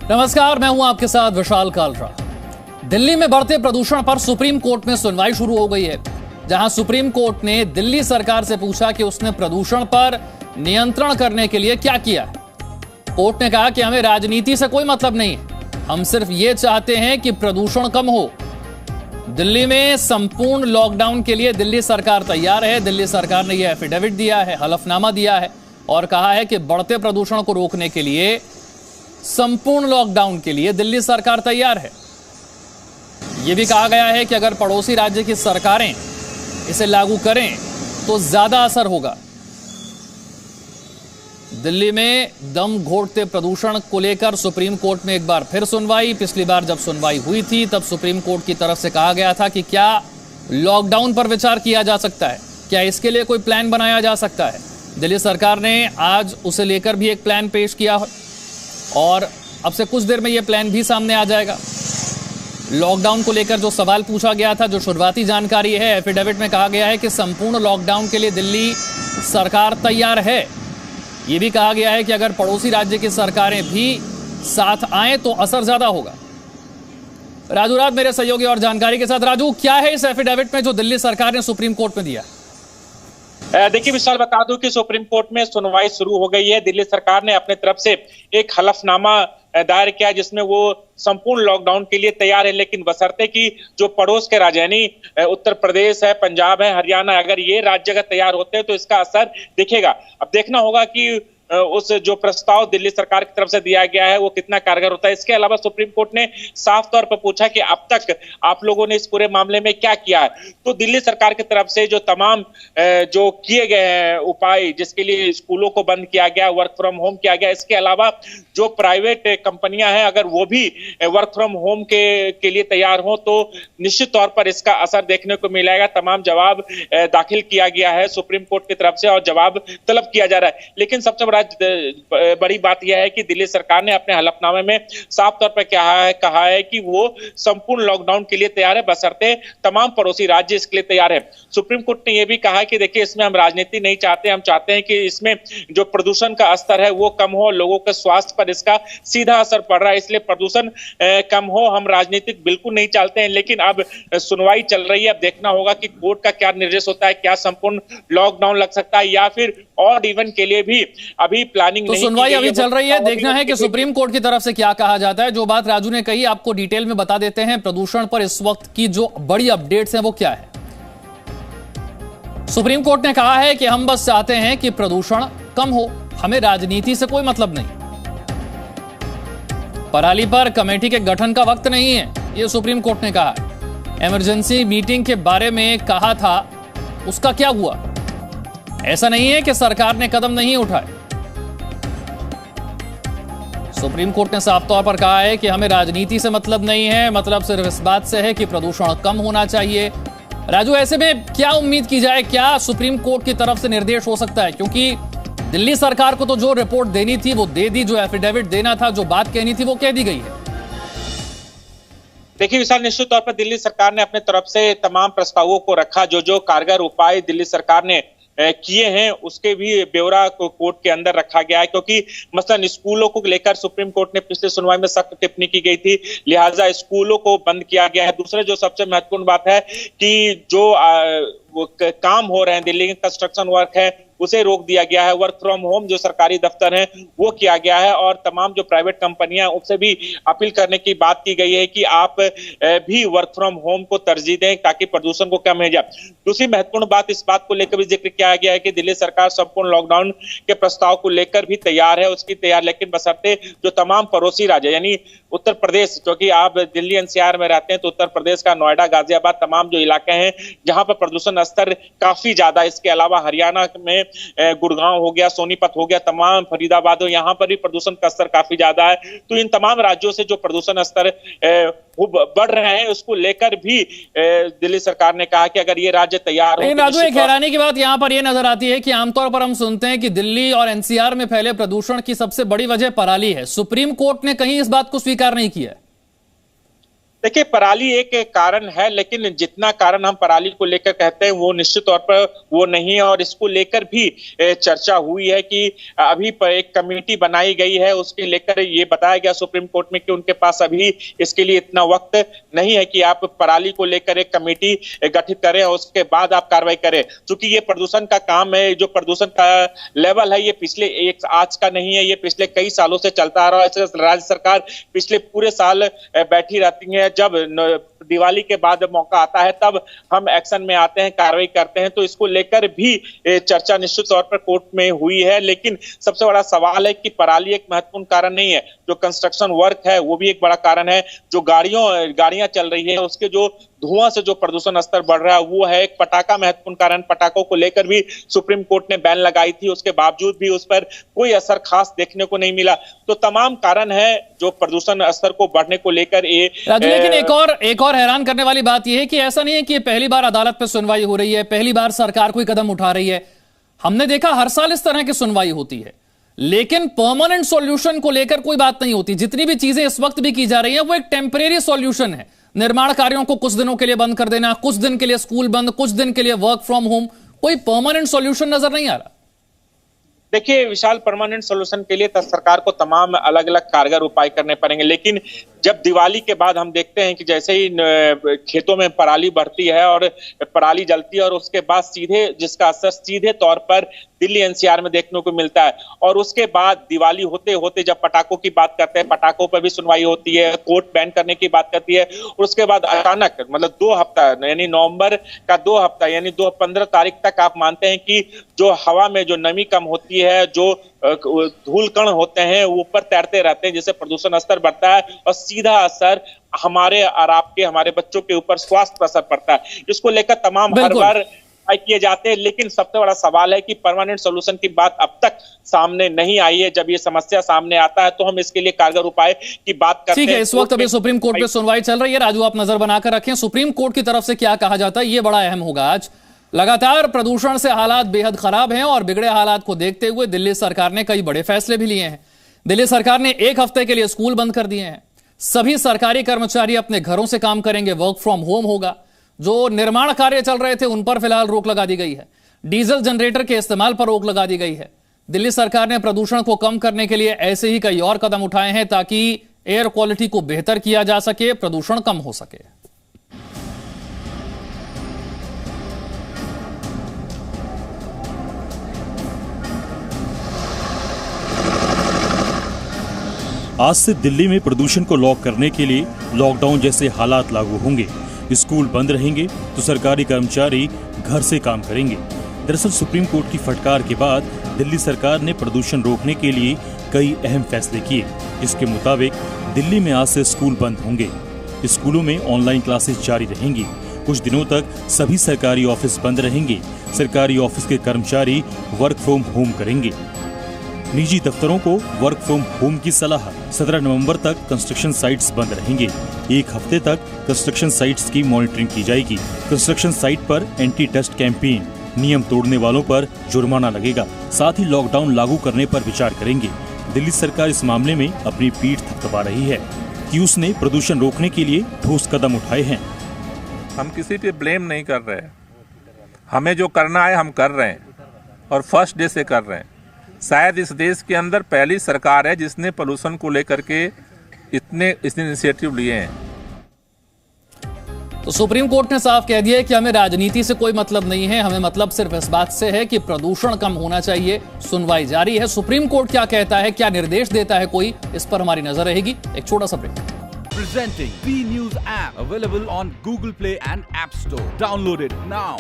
नमस्कार, मैं हूं आपके साथ विशाल कालरा। दिल्ली में बढ़ते प्रदूषण पर सुप्रीम कोर्ट में सुनवाई शुरू हो गई है, जहां सुप्रीम कोर्ट ने दिल्ली सरकार से पूछा कि उसने प्रदूषण पर नियंत्रण करने के लिए क्या किया है। कोर्ट ने कहा कि हमें राजनीति से कोई मतलब नहीं है, हम सिर्फ ये चाहते हैं कि प्रदूषण कम हो। दिल्ली में संपूर्ण लॉकडाउन के लिए दिल्ली सरकार तैयार है। दिल्ली सरकार ने यह एफिडेविट दिया है, हलफनामा दिया है और कहा है कि बढ़ते प्रदूषण को रोकने के लिए संपूर्ण लॉकडाउन के लिए दिल्ली सरकार तैयार है। यह भी कहा गया है कि अगर पड़ोसी राज्य की सरकारें इसे लागू करें तो ज्यादा असर होगा। दिल्ली में दम घोटते प्रदूषण को लेकर सुप्रीम कोर्ट में एक बार फिर सुनवाई। पिछली बार जब सुनवाई हुई थी तब सुप्रीम कोर्ट की तरफ से कहा गया था कि क्या लॉकडाउन पर विचार किया जा सकता है, क्या इसके लिए कोई प्लान बनाया जा सकता है। दिल्ली सरकार ने आज उसे लेकर भी एक प्लान पेश किया और अब से कुछ देर में यह प्लान भी सामने आ जाएगा। लॉकडाउन को लेकर जो सवाल पूछा गया था, जो शुरुआती जानकारी है, एफिडेविट में कहा गया है कि संपूर्ण लॉकडाउन के लिए दिल्ली सरकार तैयार है। यह भी कहा गया है कि अगर पड़ोसी राज्य की सरकारें भी साथ आए तो असर ज्यादा होगा। राजू रात मेरे सहयोगी और जानकारी के साथ। राजू, क्या है इस एफिडेविट में जो दिल्ली सरकार ने सुप्रीम कोर्ट में दिया? देखिए विशाल, बता दूं कि सुप्रीम कोर्ट में सुनवाई शुरू हो गई है। दिल्ली सरकार ने अपने तरफ से एक हलफनामा दायर किया जिसमें वो संपूर्ण लॉकडाउन के लिए तैयार है, लेकिन बशर्ते कि जो पड़ोस के राज्य यानी उत्तर प्रदेश है, पंजाब है, हरियाणा, अगर ये राज्य अगर तैयार होते हैं तो इसका असर दिखेगा। अब देखना होगा कि उस जो प्रस्ताव दिल्ली सरकार की तरफ से दिया गया है वो कितना कारगर होता है। इसके अलावा सुप्रीम कोर्ट ने साफ तौर पर पूछा कि अब तक आप लोगों ने इस पूरे मामले में क्या किया है। तो दिल्ली सरकार की तरफ से जो तमाम जो किए गए हैं उपाय, जिसके लिए स्कूलों को बंद किया गया, वर्क फ्रॉम होम किया गया, इसके अलावा जो प्राइवेट कंपनियां हैं अगर वो भी वर्क फ्रॉम होम के लिए तैयार हो तो निश्चित तौर पर इसका असर देखने को मिलेगा। तमाम जवाब दाखिल किया गया है सुप्रीम कोर्ट की तरफ से और जवाब तलब किया जा रहा है। लेकिन सबसे बड़ी बात यह है कि दिल्ली सरकार ने अपने हलफनामे में साफ तौर पर कहा है कि वो संपूर्ण लॉकडाउन के लिए तैयार है, बशर्ते तमाम पड़ोसी राज्य इसके लिए तैयार है। सुप्रीम कोर्ट ने यह भी कहा कि देखिए इसमें हम राजनीति नहीं चाहते, हम चाहते हैं कि इसमें जो प्रदूषण का स्तर है वो कम हो, लोगों के स्वास्थ्य पर इसका सीधा असर पड़ रहा है, इसलिए प्रदूषण कम हो। हम राजनीतिक बिल्कुल नहीं चाहते हैं। लेकिन अब सुनवाई चल रही है, अब देखना होगा कि कोर्ट का क्या निर्देश होता है, क्या संपूर्ण लॉकडाउन लग सकता है या फिर और इवन के लिए भी अभी प्लानिंग नहीं। सुनवाई अभी चल रही है, देखना है कि सुप्रीम कोर्ट की तरफ से क्या कहा जाता है। जो बात राजू ने कही आपको डिटेल में बता देते हैं। प्रदूषण पर इस वक्त की जो बड़ी अपडेट्स हैं वो क्या है। सुप्रीम कोर्ट ने कहा है कि हम बस चाहते हैं कि प्रदूषण कम हो, हमें राजनीति से कोई मतलब नहीं। पराली पर कमेटी के गठन का वक्त नहीं है, यह सुप्रीम कोर्ट ने कहा है। इमरजेंसी मीटिंग के बारे में कहा था, उसका क्या हुआ? ऐसा नहीं है कि सरकार ने कदम नहीं उठाए। सुप्रीम कोर्ट ने साफ तौर पर कहा है कि हमें राजनीति से मतलब नहीं है, मतलब सिर्फ इस बात से है कि प्रदूषण कम होना चाहिए। राजू, ऐसे में क्या उम्मीद की जाए, क्या सुप्रीम कोर्ट की तरफ से निर्देश हो सकता है? क्योंकि दिल्ली सरकार को तो जो रिपोर्ट देनी थी वो दे दी, जो एफिडेविट देना था, जो बात कहनी थी वो कह दी गई है। देखिए विशाल, निश्चित तौर पर दिल्ली सरकार ने अपने तरफ से तमाम प्रस्तावों को रखा। जो कारगर उपाय दिल्ली सरकार ने किए हैं उसके भी ब्यौरा को कोर्ट के अंदर रखा गया है, क्योंकि मसलन स्कूलों को लेकर सुप्रीम कोर्ट ने पिछले सुनवाई में सख्त टिप्पणी की गई थी, लिहाजा स्कूलों को बंद किया गया है। दूसरे जो सबसे महत्वपूर्ण बात है कि जो काम हो रहे हैं, दिल्ली के कंस्ट्रक्शन वर्क है उसे रोक दिया गया है। वर्क फ्रॉम होम जो सरकारी दफ्तर हैं वो किया गया है और तमाम जो प्राइवेट कंपनियां उससे भी अपील करने की बात की गई है कि आप भी वर्क फ्रॉम होम को तरजीह दें ताकि प्रदूषण को कम हो जाए। दूसरी महत्वपूर्ण बात, इस बात को लेकर भी जिक्र किया गया है कि दिल्ली सरकार संपूर्ण लॉकडाउन के प्रस्ताव को लेकर भी तैयार है, उसकी तैयार, लेकिन बशर्ते जो तमाम पड़ोसी राज्य यानी उत्तर प्रदेश, क्योंकि आप दिल्ली एनसीआर में रहते हैं तो उत्तर प्रदेश का नोएडा, गाजियाबाद, तमाम जो इलाके हैं जहां पर प्रदूषण स्तर काफी ज्यादा, इसके अलावा हरियाणा में गुड़गांव हो गया, सोनीपत हो गया, तमाम फरीदाबाद हो, यहाँ पर भी प्रदूषण का स्तर काफी ज्यादा है। तो इन तमाम राज्यों से जो प्रदूषण स्तर बढ़ रहे हैं उसको लेकर भी दिल्ली सरकार ने कहा कि अगर ये राज्य तैयार हो। राजू, एक हैरानी की बात यहां पर यह नजर आती है कि आमतौर पर हम सुनते हैं कि दिल्ली और एनसीआर में फैले प्रदूषण की सबसे बड़ी वजह पराली है। सुप्रीम कोर्ट ने कहीं इस बात को स्वीकार नहीं किया। देखिए, पराली एक कारण है, लेकिन जितना कारण हम पराली को लेकर कहते हैं वो निश्चित तौर पर वो नहीं है। और इसको लेकर भी चर्चा हुई है कि अभी एक कमेटी बनाई गई है, उसके लेकर ये बताया गया सुप्रीम कोर्ट में कि उनके पास अभी इसके लिए इतना वक्त नहीं है कि आप पराली को लेकर एक कमेटी गठित करें और उसके बाद आप कार्रवाई करें। चूंकि ये प्रदूषण का काम है, जो प्रदूषण का लेवल है ये पिछले एक आज का नहीं है, ये पिछले कई सालों से चलता आ रहा है। राज्य सरकार पिछले पूरे साल बैठी रहती है, जब दिवाली के बाद मौका आता है तब हम एक्शन में आते हैं, कार्रवाई करते हैं। तो इसको लेकर भी चर्चा निश्चित तौर पर कोर्ट में हुई है। लेकिन सबसे बड़ा सवाल है कि पराली एक महत्वपूर्ण कारण नहीं है, जो कंस्ट्रक्शन वर्क है वो भी एक बड़ा कारण है। जो गाड़ियां चल रही है उसके जो धुआं से जो प्रदूषण स्तर बढ़ रहा है वो है एक। पटाखा महत्वपूर्ण कारण, पटाखों को लेकर भी सुप्रीम कोर्ट ने बैन लगाई थी, उसके बावजूद भी उस पर कोई असर खास देखने को नहीं मिला। तो तमाम कारण है जो प्रदूषण स्तर को बढ़ने को लेकर ये लेकिन एक और हैरान करने वाली बात यह है कि ऐसा नहीं है कि ये पहली बार अदालत पे सुनवाई हो रही है, पहली बार सरकार कोई कदम उठा रही है। हमने देखा हर साल इस तरह की सुनवाई होती है, लेकिन परमानेंट सॉल्यूशन को लेकर कोई बात नहीं होती। जितनी भी चीजें इस वक्त भी की जा रही हैं वो एक टेम्परेरी सॉल्यूशन है। निर्माण कार्यों को कुछ दिनों के लिए बंद कर देना, कुछ दिन के लिए स्कूल बंद, कुछ दिन के लिए वर्क फ्रॉम होम, कोई परमानेंट सॉल्यूशन नजर नहीं आ रहा। देखिए विशाल, परमानेंट सॉल्यूशन के लिए सरकार को तमाम अलग अलग कारगर उपाय करने पड़ेंगे। लेकिन जब दिवाली के बाद हम देखते हैं कि जैसे ही खेतों में पराली बढ़ती है और पराली जलती है और उसके बाद सीधे जिसका असर सीधे तौर पर दिल्ली एनसीआर में देखने को मिलता है। और उसके बाद दिवाली होते होते जब पटाखों की बात करते हैं, पटाखों पर भी सुनवाई होती है, कोर्ट बैन करने की बात करती है। और उसके बाद अचानक मतलब 2 हफ्ता यानी नवंबर का 2 हफ्ता यानी 15 तारीख तक आप मानते हैं कि जो हवा में जो नमी कम होती है, जो धूल कण होते हैं वो ऊपर तैरते रहते हैं, जिससे प्रदूषण स्तर बढ़ता है और सीधा असर हमारे और आपके हमारे बच्चों के ऊपर स्वास्थ्य पर असर पड़ता है। इसको लेकर तमाम हर बार किए जाते हैं, लेकिन सबसे बड़ा सवाल है कि परमानेंट सॉल्यूशन की बात अब तक सामने नहीं आई है। जब ये समस्या सामने आता है तो हम इसके लिए कारगर उपाय की बात करते हैं। ठीक है, इस वक्त अभी सुप्रीम कोर्ट में सुनवाई चल रही है। राजू, आप नजर बनाकर रखें सुप्रीम कोर्ट की तरफ से क्या कहा जाता है, ये बड़ा अहम होगा आज। लगातार प्रदूषण से हालात बेहद खराब हैं और बिगड़े हालात को देखते हुए दिल्ली सरकार ने कई बड़े फैसले भी लिए हैं। दिल्ली सरकार ने 1 हफ्ते के लिए स्कूल बंद कर दिए हैं। सभी सरकारी कर्मचारी अपने घरों से काम करेंगे, वर्क फ्रॉम होम होगा। जो निर्माण कार्य चल रहे थे उन पर फिलहाल रोक लगा दी गई है। डीजल जनरेटर के इस्तेमाल पर रोक लगा दी गई है। दिल्ली सरकार ने प्रदूषण को कम करने के लिए ऐसे ही कई और कदम उठाए हैं ताकि एयर क्वालिटी को बेहतर किया जा सके, प्रदूषण कम हो सके। आज से दिल्ली में प्रदूषण को लॉक करने के लिए लॉकडाउन जैसे हालात लागू होंगे। स्कूल बंद रहेंगे तो सरकारी कर्मचारी घर से काम करेंगे। दरअसल सुप्रीम कोर्ट की फटकार के बाद दिल्ली सरकार ने प्रदूषण रोकने के लिए कई अहम फैसले किए। इसके मुताबिक दिल्ली में आज से स्कूल बंद होंगे। स्कूलों में ऑनलाइन क्लासेस जारी रहेंगी। कुछ दिनों तक सभी सरकारी ऑफिस बंद रहेंगे। सरकारी ऑफिस के कर्मचारी वर्क फ्रॉम होम करेंगे। निजी दफ्तरों को वर्क फ्रॉम होम की सलाह। 17 नवंबर तक कंस्ट्रक्शन साइट्स बंद रहेंगे। 1 हफ्ते तक कंस्ट्रक्शन साइट्स की मॉनिटरिंग की जाएगी। कंस्ट्रक्शन साइट पर एंटी डस्ट कैंपेन, नियम तोड़ने वालों पर जुर्माना लगेगा। साथ ही लॉकडाउन लागू करने पर विचार करेंगे। दिल्ली सरकार इस मामले में अपनी पीठ थपथपा रही है कि उसने प्रदूषण रोकने के लिए ठोस कदम उठाए हैं। हम किसी पे ब्लेम नहीं कर रहे हैं। हमें जो करना है हम कर रहे हैं और फर्स्ट डे से कर रहे हैं। शायद इस देश के अंदर पहली सरकार है जिसने पोल्यूशन को लेकर के इतने इनिशिएटिव लिए हैं। तो सुप्रीम कोर्ट ने साफ कह दिया है कि हमें राजनीति से कोई मतलब नहीं है, हमें मतलब सिर्फ इस बात से है कि प्रदूषण कम होना चाहिए। सुनवाई जारी है। सुप्रीम कोर्ट क्या कहता है, क्या निर्देश देता है कोई, इस पर हमारी नजर रहेगी। एक छोटा सा break. Presenting B News app available on Google Play and App Store. Download it now.